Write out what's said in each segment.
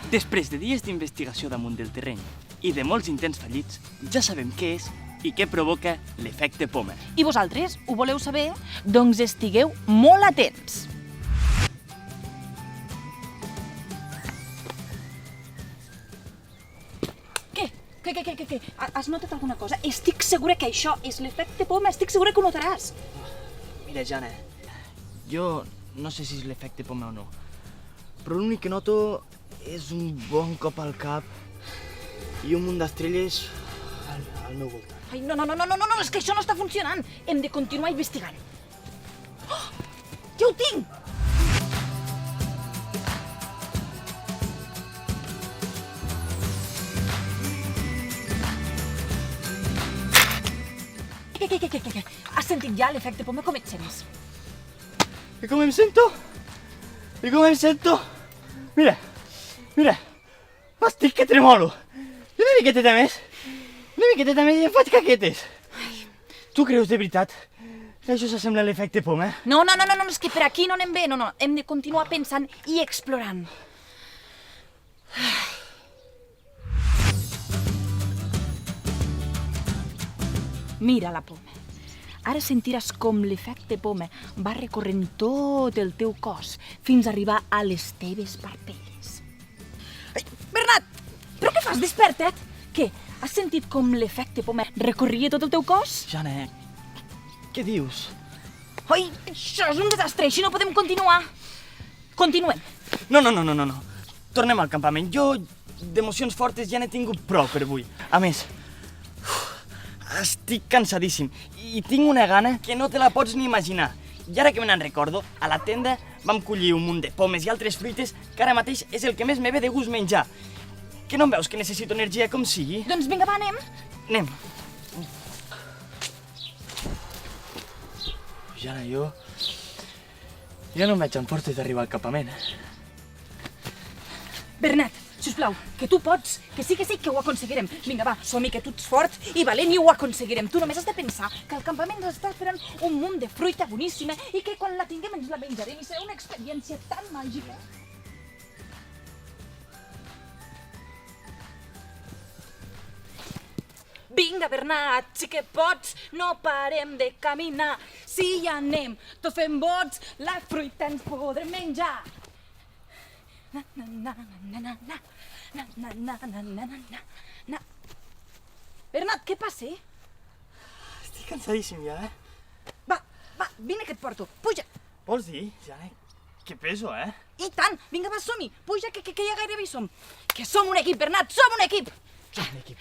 Després de dies d'investigació damunt del terreny i de molts intents fallits, ja sabem què és i què provoca l'efecte poma. I vosaltres ho voleu saber? Doncs estigueu molt atents. Què? Has notat alguna cosa? Estic segura que això és l'efecte poma, estic segura que ho notaràs. Mira, Jana, jo no sé si és l'efecte poma o no, però l'únic que noto és un bon cop al cap i un munt d'estrelles al meu voltant. Ai, no, és que això no està funcionant. Hem de continuar investigant. Oh, ja ho tinc! Què? Has sentit ja l'efecte poma? Com et sents? I com em sento? Mira, estic que tremolo. I una miqueteta més i em faig caquetes. Tu creus de veritat que això s'assembla a l'efecte poma? No, és que per aquí no anem bé, no. Hem de continuar pensant i explorant. Mira la poma. Ara sentiràs com l'efecte poma va recorrent tot el teu cos fins a arribar a les teves parpelles. Ai, Bernat! Però què fas? Desperta't! Què? Has sentit com l'efecte poma recorria tot el teu cos? Jana, què dius? Ai, això és un desastre, així no podem continuar. Continuem. No. Tornem al campament. Jo d'emocions fortes ja n'he tingut prou per avui. A més, estic cansadíssim i tinc una gana que no te la pots ni imaginar. I ara que me n'en recordo, a la tenda vam collir un munt de pomes i altres fruites que ara mateix és el que més me ve de gust menjar. Que no em veus que necessito energia com sigui? Doncs vinga, va, anem. Anem. Jana, jo no em veig amb forces d'arribar al campament. Bernat, sisplau, que tu pots, que sí, que ho aconseguirem. Vinga, va, som-hi, que tu ets fort i valent i ho aconseguirem. Tu només has de pensar que al campament ens està esperant un munt de fruita boníssima i que quan la tinguem ens la menjarem i serà una experiència tan màgica. Vinga, Bernat, sí que pots, no parem de caminar. Si hi anem, tot fem bots, la fruita ens podrem menjar. Bernat, què passa? Estic cansadíssim ja, Va, vine que et porto, puja. Vols dir, Jana, que peso, I tant, vinga, va, som-hi, puja, que ja gairebé hi som. Que som un equip, Bernat, som un equip. Som un equip.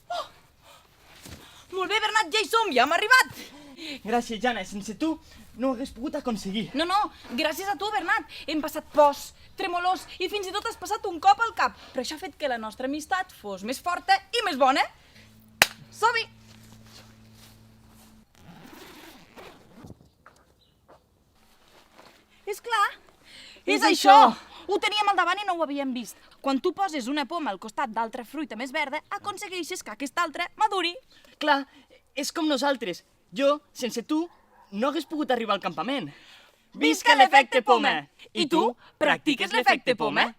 Oh! Molt bé, Bernat, ja hi som, ja hem arribat. Gràcies, Jana, sense tu no ho hagués pogut aconseguir. No, gràcies a tu, Bernat. Hem passat pors, tremolors i fins i tot has passat un cop al cap. Però això ha fet que la nostra amistat fos més forta i més bona. Som-hi! És clar, és això! Ho teníem al davant i no ho havíem vist. Quan tu poses una poma al costat d'altra fruita més verda, aconsegueixes que aquesta altra maduri. Clar, és com nosaltres. Jo, sense tu, no hagués pogut arribar al campament. Visca l'efecte poma! I tu practiques l'efecte poma?